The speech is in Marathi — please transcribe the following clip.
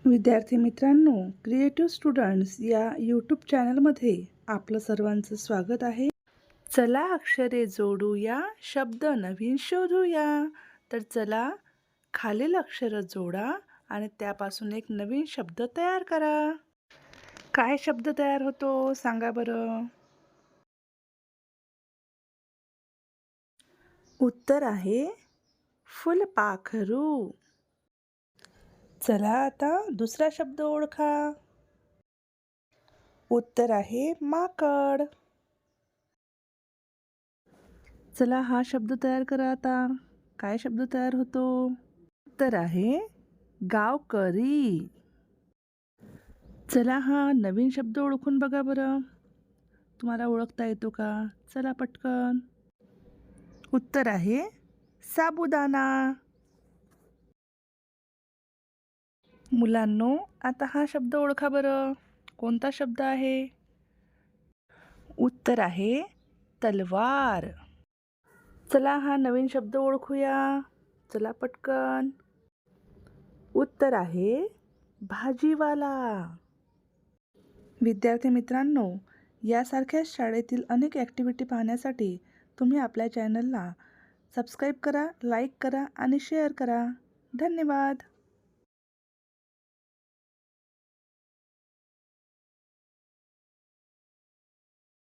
विद्यार्थी मित्रांनो, क्रिएटिव्ह स्टुडंट्स या यूट्यूब चॅनलमध्ये आपलं सर्वांचं स्वागत आहे. चला अक्षरे जोडूया, शब्द नवीन शोधूया. तर चला खालील अक्षरं जोडा आणि त्यापासून एक नवीन शब्द तयार करा. काय शब्द तयार होतो सांगा बरं? उत्तर आहे फुलपाखरू. चला आता दुसरा शब्द ओळखा. उत्तर आहे माकड. चला हा शब्द तयार करा आता. काय शब्द तयार होतो? उत्तर आहे गावकरी. चला हा नवीन शब्द ओळखून बघा बरं. तुम्हाला ओळखता येतो का? चला पटकन. उत्तर आहे साबुदाणा. मुलांनो, आता हा शब्द ओळखा बरं. कोणता शब्द आहे? उत्तर आहे तलवार. चला हा नवीन शब्द ओळखूया. चला पटकन. उत्तर आहे भाजीवाला. विद्यार्थी मित्रांनो, यासारख्याच शाळेतील अनेक ॲक्टिव्हिटी पाहण्यासाठी तुम्ही आपल्या चॅनलला सबस्क्राईब करा, लाईक करा आणि शेअर करा. धन्यवाद.